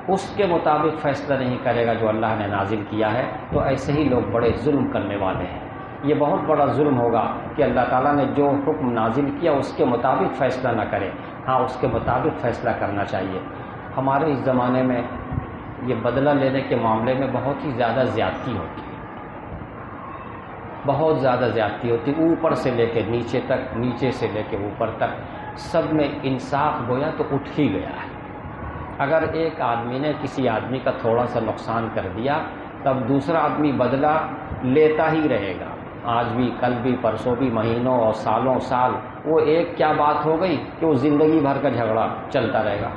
اس کے مطابق فیصلہ نہیں کرے گا جو اللہ نے نازل کیا ہے، تو ایسے ہی لوگ بڑے ظلم کرنے والے ہیں۔ یہ بہت بڑا ظلم ہوگا کہ اللہ تعالیٰ نے جو حکم نازل کیا اس کے مطابق فیصلہ نہ کرے، ہاں اس کے مطابق فیصلہ کرنا چاہیے۔ ہمارے اس زمانے میں یہ بدلہ لینے کے معاملے میں بہت ہی زیادہ زیادتی ہوتی ہے، بہت زیادہ زیادتی ہوتی، اوپر سے لے کے نیچے تک، نیچے سے لے کے اوپر تک، سب میں انصاف گویا تو اٹھ ہی گیا ہے۔ اگر ایک آدمی نے کسی آدمی کا تھوڑا سا نقصان کر دیا تب دوسرا آدمی بدلہ لیتا ہی رہے گا، آج بھی، کل بھی، پرسوں بھی، مہینوں اور سالوں سال، وہ ایک کیا بات ہو گئی کہ وہ زندگی بھر کا جھگڑا چلتا رہے گا۔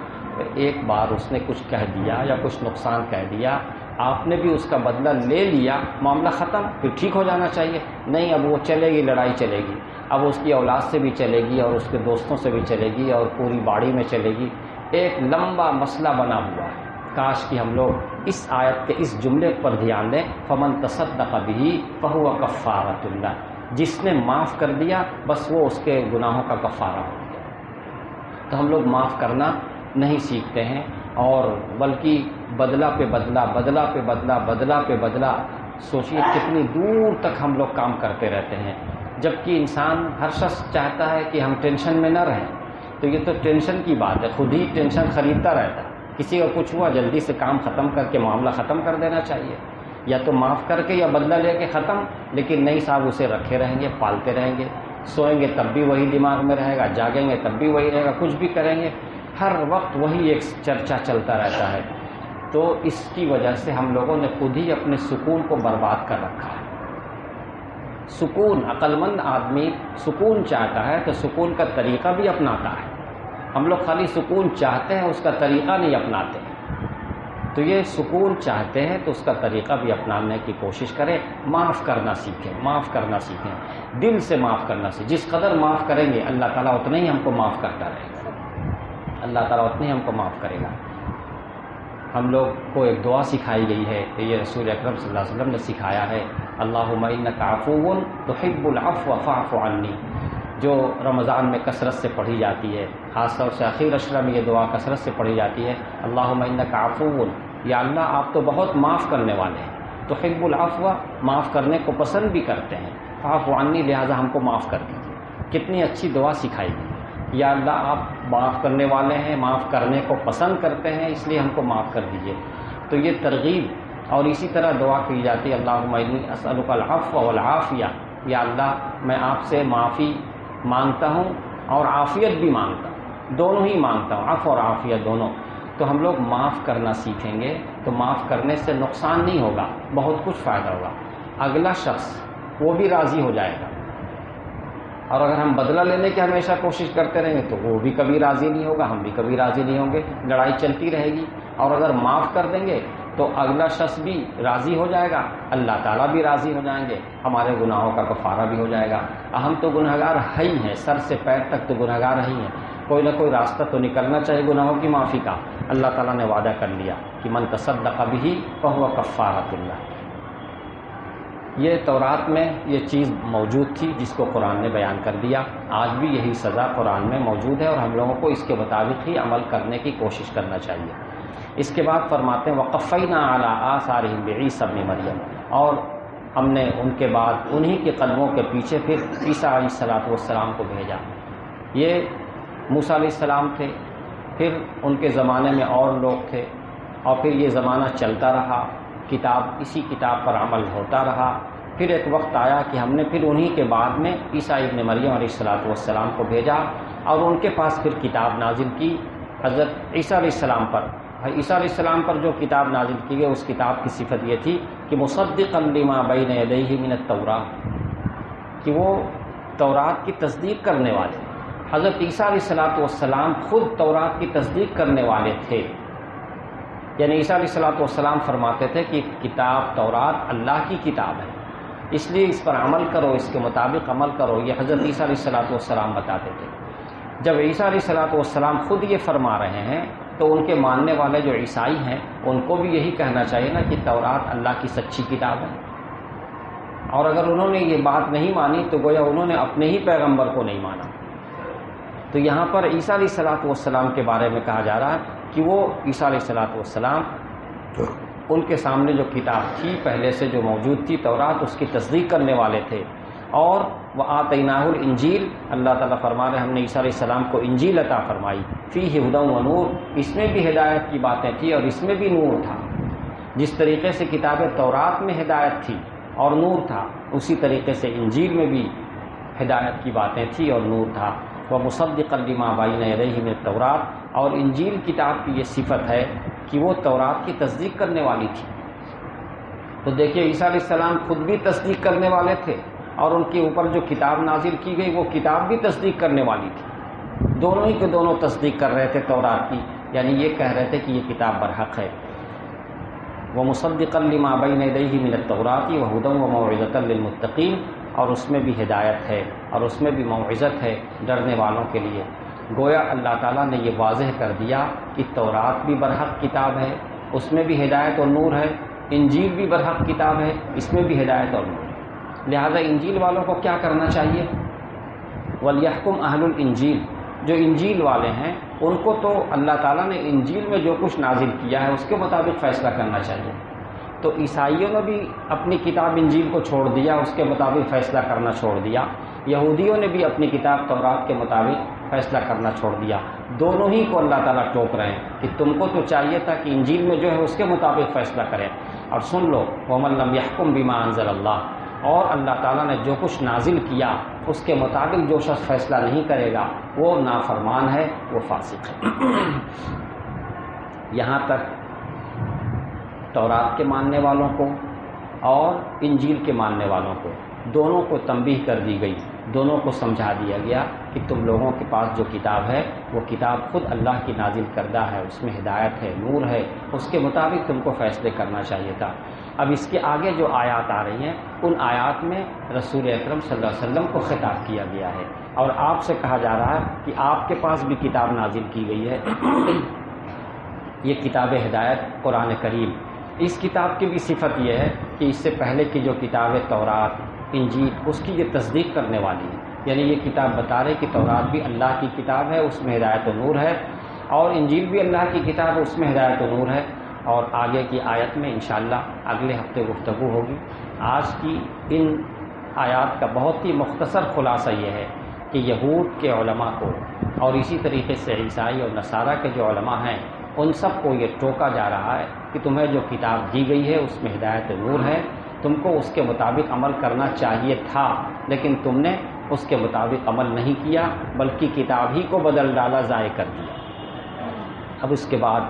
ایک بار اس نے کچھ کہہ دیا یا کچھ نقصان کہہ دیا، آپ نے بھی اس کا بدلہ لے لیا، معاملہ ختم، پھر ٹھیک ہو جانا چاہیے۔ نہیں، اب وہ چلے گی، لڑائی چلے گی، اب اس کی اولاد سے بھی چلے گی اور اس کے دوستوں سے بھی چلے گی اور پوری باڑی میں چلے گی، ایک لمبا مسئلہ بنا ہوا ہے۔ کاش کہ ہم لوگ اس آیت کے اس جملے پر دھیان دیں، فمن تصدق بہ فہو کفارۃ اللہ، جس نے معاف کر دیا بس وہ اس کے گناہوں کا کفارہ ہو گیا۔ تو ہم لوگ معاف کرنا نہیں سیکھتے ہیں، اور بلکہ بدلہ پہ بدلہ، بدلہ پہ بدلہ، بدلہ پہ بدلہ، سوچیے کتنی دور تک ہم لوگ کام کرتے رہتے ہیں، جبکہ انسان ہر شخص چاہتا ہے کہ ہم ٹینشن میں نہ رہیں۔ تو یہ تو ٹینشن کی بات ہے، خود ہی ٹینشن خریدتا رہتا ہے۔ کسی کا کچھ ہوا جلدی سے کام ختم کر کے معاملہ ختم کر دینا چاہیے، یا تو معاف کر کے یا بدلہ لے کے ختم، لیکن نہیں صاحب اسے رکھے رہیں گے، پالتے رہیں گے، سوئیں گے تب بھی وہی دماغ میں رہے گا، جاگیں گے تب بھی وہی رہے گا، کچھ بھی کریں گے ہر وقت وہی ایک چرچا چلتا رہتا ہے۔ تو اس کی وجہ سے ہم لوگوں نے خود ہی اپنے سکون کو برباد کر رکھا ہے۔ سکون، عقل مند آدمی سکون چاہتا ہے تو سکون کا طریقہ بھی اپناتا ہے۔ ہم لوگ خالی سکون چاہتے ہیں، اس کا طریقہ نہیں اپناتے ہیں۔ تو یہ سکون چاہتے ہیں تو اس کا طریقہ بھی اپنانے کی کوشش کریں، معاف کرنا سیکھیں، معاف کرنا سیکھیں، دل سے معاف کرنا سیکھیں۔ جس قدر معاف کریں گے اللہ تعالیٰ اتنا ہی ہم کو معاف کرتا رہے گا، اللہ تعالیٰ اتنا ہی ہم کو معاف کرے گا۔ ہم لوگ کو ایک دعا سکھائی گئی ہے، یہ رسول اکرم صلی اللہ علیہ وسلم نے سکھایا ہے، اللہم انک عفو تحب العفو فاعف عنی، جو رمضان میں کثرت سے پڑھی جاتی ہے، خاص طور سے اخیر عشرہ میں یہ دعا کثرت سے پڑھی جاتی ہے، اللہم انک عفو، یا اللہ آپ تو بہت معاف کرنے والے ہیں، تحب العفو، معاف کرنے کو پسند بھی کرتے ہیں، فاعف عنی، لہٰذا ہم کو معاف کر دیجیے۔ کتنی اچھی دعا سکھائی گئی، یا اللہ آپ معاف کرنے والے ہیں، معاف کرنے کو پسند کرتے ہیں، اس لیے ہم کو معاف کر دیجیے۔ تو یہ ترغیب، اور اسی طرح دعا کی جاتی ہے، اللہم انی اسألک العفو والعافیہ، یا اللہ میں آپ سے معافی مانگتا ہوں اور عافیت بھی مانگتا ہوں، دونوں ہی مانگتا ہوں، عفو اور عافیت دونوں۔ تو ہم لوگ معاف کرنا سیکھیں گے تو معاف کرنے سے نقصان نہیں ہوگا، بہت کچھ فائدہ ہوگا، اگلا شخص وہ بھی راضی ہو جائے گا۔ اور اگر ہم بدلہ لینے کی ہمیشہ کوشش کرتے رہیں گے تو وہ بھی کبھی راضی نہیں ہوگا، ہم بھی کبھی راضی نہیں ہوں گے، لڑائی چلتی رہے گی۔ اور اگر معاف کر دیں گے تو اگلا شخص بھی راضی ہو جائے گا، اللہ تعالیٰ بھی راضی ہو جائیں گے، ہمارے گناہوں کا کفارہ بھی ہو جائے گا۔ ہم تو گنہگار ہی ہیں، سر سے پیر تک تو گنہگار ہی ہیں، کوئی نہ کوئی راستہ تو نکلنا چاہیے گناہوں کی معافی کا۔ اللہ تعالیٰ نے وعدہ کر لیا کہ من تصدق بہ فہو کفارۃ اللہ۔ یہ تورات میں یہ چیز موجود تھی جس کو قرآن نے بیان کر دیا، آج بھی یہی سزا قرآن میں موجود ہے، اور ہم لوگوں کو اس کے مطابق ہی عمل کرنے کی کوشش کرنا چاہیے۔ اس کے بعد فرماتے ہیں وقفینا علی آثارہم بعیسی ابن مریم، اور ہم نے ان کے بعد انہی کے قدموں کے پیچھے پھر عیسیٰ علیہ السلام کو بھیجا۔ یہ موسیٰ علیہ السلام تھے، پھر ان کے زمانے میں اور لوگ تھے، اور پھر یہ زمانہ چلتا رہا، اسی کتاب پر عمل ہوتا رہا۔ پھر ایک وقت آیا کہ ہم نے پھر انہی کے بعد میں عیسیٰ ابن مریم علیہ السلام کو بھیجا، اور ان کے پاس پھر کتاب نازل کی حضرت عیسیٰ علیہ السلام پر۔ عیسیٰ علیہ السلام پر جو کتاب نازل کی گئی، اس کتاب کی صفت یہ تھی کہ مصدقا لما بین یدیہ من التوراۃ، کہ وہ تورات کی تصدیق کرنے والے۔ حضرت عیسیٰ علیہ السلام خود تورات کی تصدیق کرنے والے تھے، یعنی عیسیٰ علیہ السلام فرماتے تھے کہ کتاب تورات اللہ کی کتاب ہے، اس لیے اس پر عمل کرو، اس کے مطابق عمل کرو، یہ حضرت عیسیٰ علیہ السلام بتاتے تھے۔ جب عیسیٰ علیہ السلام خود یہ فرما رہے ہیں تو ان کے ماننے والے جو عیسائی ہیں ان کو بھی یہی کہنا چاہیے نا کہ تورات اللہ کی سچی کتاب ہے۔ اور اگر انہوں نے یہ بات نہیں مانی تو گویا انہوں نے اپنے ہی پیغمبر کو نہیں مانا۔ تو یہاں پر عیسیٰ علیہ السلام کے بارے میں کہا جا رہا ہے کہ وہ عیسیٰ علیہ السلام ان کے سامنے جو کتاب تھی پہلے سے جو موجود تھی تورات، اس کی تصدیق کرنے والے تھے۔ اور وآتیناہ الانجیل، اللہ تعالیٰ فرما رہے ہم نے عیسیٰ علیہ السلام کو انجیل عطا فرمائی، فیہ ھدی و نور، اس میں بھی ہدایت کی باتیں تھیں اور اس میں بھی نور تھا۔ جس طریقے سے کتاب تورات میں ہدایت تھی اور نور تھا، اسی طریقے سے انجیل میں بھی ہدایت کی باتیں تھیں اور نور تھا۔ ومصدقا لما بین یدیہ من التوراۃ، اور انجیل کتاب کی یہ صفت ہے کہ وہ تورات کی تصدیق کرنے والی تھی۔ تو دیکھیے عیسیٰ علیہ السلام خود بھی تصدیق کرنے والے تھے، اور ان کے اوپر جو کتاب نازل کی گئی وہ کتاب بھی تصدیق کرنے والی تھی، دونوں ہی کے دونوں تصدیق کر رہے تھے تورات کی، یعنی یہ کہہ رہے تھے کہ یہ کتاب برحق ہے۔ ومصدقا لما بین یدیہ من التوراۃ وہدی وموعظۃ للمتقین، اور اس میں بھی ہدایت ہے اور اس میں بھی موعظت ہے ڈرنے والوں کے لیے۔ گویا اللہ تعالیٰ نے یہ واضح کر دیا کہ تورات بھی برحق کتاب ہے، اس میں بھی ہدایت اور نور ہے، انجیل بھی برحق کتاب ہے، اس میں بھی ہدایت اور نور ہے۔ لہذا انجیل والوں کو کیا کرنا چاہیے؟ وَلْيَحْكُمْ أَهْلُ الْإِنجِيلِ، جو انجیل والے ہیں ان کو تو اللہ تعالیٰ نے انجیل میں جو کچھ نازل کیا ہے اس کے مطابق فیصلہ کرنا چاہیے۔ تو عیسائیوں نے بھی اپنی کتاب انجیل کو چھوڑ دیا، اس کے مطابق فیصلہ کرنا چھوڑ دیا، یہودیوں نے بھی اپنی کتاب تورات کے مطابق فیصلہ کرنا چھوڑ دیا۔ دونوں ہی کو اللہ تعالیٰ ٹوک رہے ہیں کہ تم کو تو چاہیے تھا کہ انجیل میں جو ہے اس کے مطابق فیصلہ کریں، اور سن لو وَمَن لَّمْ يَحْكُم بِمَا أَنزَلَ اللَّهُ، اور اللہ تعالیٰ نے جو کچھ نازل کیا اس کے مطابق جو شخص فیصلہ نہیں کرے گا وہ نافرمان ہے، وہ فاسق ہے۔ یہاں تک تورات کے ماننے والوں کو اور انجیل کے ماننے والوں کو دونوں کو تنبیہ کر دی گئی، دونوں کو سمجھا دیا گیا کہ تم لوگوں کے پاس جو کتاب ہے وہ کتاب خود اللہ کی نازل کردہ ہے، اس میں ہدایت ہے، نور ہے، اس کے مطابق تم کو فیصلے کرنا چاہیے تھا۔ اب اس کے آگے جو آیات آ رہی ہیں ان آیات میں رسول اکرم صلی اللہ علیہ وسلم کو خطاب کیا گیا ہے، اور آپ سے کہا جا رہا ہے کہ آپ کے پاس بھی کتاب نازل کی گئی ہے، یہ کتاب ہدایت قرآن کریم۔ اس کتاب کی بھی صفت یہ ہے کہ اس سے پہلے کی جو کتاب تورات، انجیل، اس کی یہ تصدیق کرنے والی ہے، یعنی یہ کتاب بتا رہے کہ تورات بھی اللہ کی کتاب ہے، اس میں ہدایت و نور ہے، اور انجیل بھی اللہ کی کتاب ہے، اس میں ہدایت و نور ہے۔ اور آگے کی آیت میں انشاءاللہ اگلے ہفتے گفتگو ہوگی۔ آج کی ان آیات کا بہت ہی مختصر خلاصہ یہ ہے کہ یہود کے علماء کو اور اسی طریقے سے عیسائی اور نصارہ کے جو علماء ہیں ان سب کو یہ ٹوکا جا رہا ہے کہ تمہیں جو کتاب دی گئی ہے اس میں ہدایت و نور ہے، تم کو اس کے مطابق عمل کرنا چاہیے تھا، لیکن تم نے اس کے مطابق عمل نہیں کیا بلکہ کتاب ہی کو بدل ڈالا، ضائع کر دیا۔ اب اس کے بعد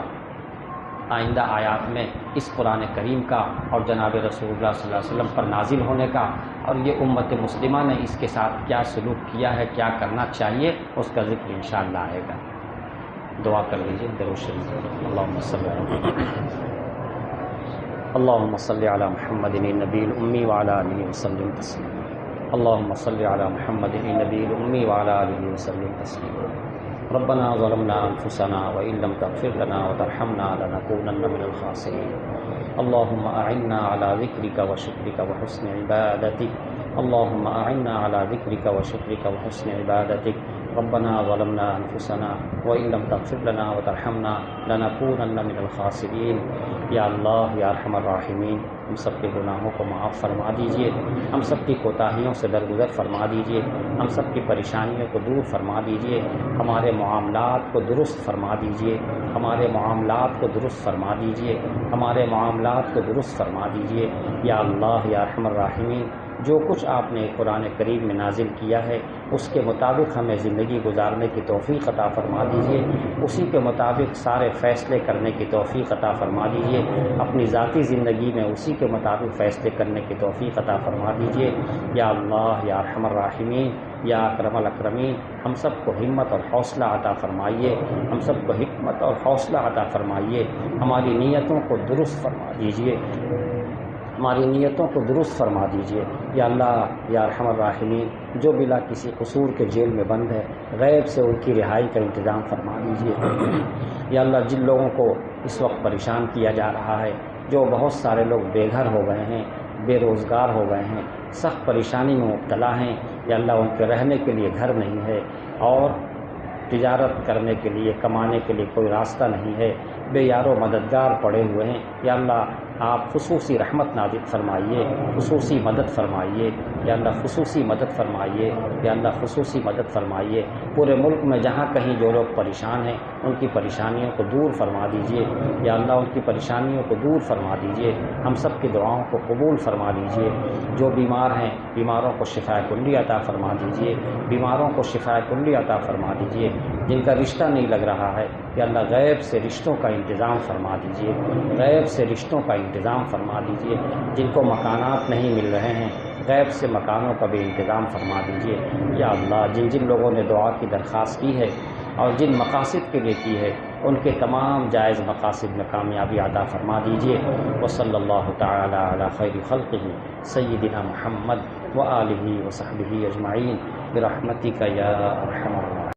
آئندہ آیات میں اس قرآن کریم کا اور جناب رسول اللہ صلی اللہ علیہ وسلم پر نازل ہونے کا اور یہ امت مسلمہ نے اس کے ساتھ کیا سلوک کیا ہے، کیا کرنا چاہیے، اس کا ذکر انشاءاللہ آئے گا۔ دعا کر لیجیے درود شریف۔ اللہم صلی علی محمد النبی الامی وعلی آلہ وسلم تسلیما۔ اللہم صلی علی محمد النبی الامی وعلی آلہ وسلم تسلیما۔ ربنا ظلمنا انفسنا وان لم تغفر لنا وترحمنا لنكونن من الخاسرين۔ اللهم اعنا على ذكرك وشكرك وحسن عبادتك۔ اللهم اعنا على ذكرك وشكرك وحسن عبادتك۔ ربنا ظلمنا انفسنا وان لم تغفر لنا وترحمنا لنكونن من الخاسرين۔ یا اللہ یا ارحم الراحمین، ہم سب کے گناہوں کو معاف فرما دیجئے، ہم سب کی کوتاہیوں سے درگزر فرما دیجئے، ہم سب کی پریشانیوں کو دور فرما دیجئے، ہمارے معاملات کو درست فرما دیجئے، ہمارے معاملات کو درست فرما دیجئے، ہمارے معاملات کو درست فرما دیجئے۔ یا اللہ یا ارحم الراحمین، جو کچھ آپ نے قرآن کریم میں نازل کیا ہے اس کے مطابق ہمیں زندگی گزارنے کی توفیق عطا فرما دیجئے، اسی کے مطابق سارے فیصلے کرنے کی توفیق عطا فرما دیجئے، اپنی ذاتی زندگی میں اسی کے مطابق فیصلے کرنے کی توفیق عطا فرما دیجئے۔ یا اللہ یا ارحم الراحمین، یا اکرم الاکرمین، ہم سب کو ہمت اور حوصلہ عطا فرمائیے، ہم سب کو حکمت اور حوصلہ عطا فرمائیے، ہماری نیتوں کو درست فرما دیجئے، ہماری نیتوں کو درست فرما دیجئے۔ یا اللہ یا ارحم الراحمین، جو بلا کسی قصور کے جیل میں بند ہے غیب سے ان کی رہائی کا انتظام فرما دیجئے۔ یا اللہ جن لوگوں کو اس وقت پریشان کیا جا رہا ہے، جو بہت سارے لوگ بے گھر ہو گئے ہیں، بے روزگار ہو گئے ہیں، سخت پریشانی میں مبتلا ہیں، یا اللہ ان کے رہنے کے لیے گھر نہیں ہے اور تجارت کرنے کے لیے کمانے کے لیے کوئی راستہ نہیں ہے، بے یار و مددگار پڑے ہوئے ہیں، یا اللہ آپ خصوصی رحمت نازل فرمائیے، خصوصی مدد فرمائیے، یا اللہ خصوصی مدد فرمائیے، یا اللہ خصوصی مدد فرمائیے۔ پورے ملک میں جہاں کہیں جو لوگ پریشان ہیں ان کی پریشانیوں کو دور فرما دیجئے، یا اللہ ان کی پریشانیوں کو دور فرما دیجئے، ہم سب کی دعاؤں کو قبول فرما دیجئے۔ جو بیمار ہیں بیماروں کو شفا کلی عطا فرما دیجئے، بیماروں کو شفا کلی عطا فرما دیجئے، جن کا رشتہ نہیں لگ رہا ہے یا اللہ غیب سے رشتوں کا انتظام فرما دیجئے، غیب سے رشتوں کا انتظام فرما دیجئے، جن کو مکانات نہیں مل رہے ہیں غیب سے مکانوں کا بھی انتظام فرما دیجئے۔ یا اللہ جن جن لوگوں نے دعا کی درخواست کی ہے اور جن مقاصد کے لیے کی ہے ان کے تمام جائز مقاصد میں کامیابی عطا فرما دیجئے۔ وصلی اللہ تعالی علی خیر خلقہ سیدنا محمد وآلہ وصحبہ اجمعین برحمتک یا ارحم الراحمین۔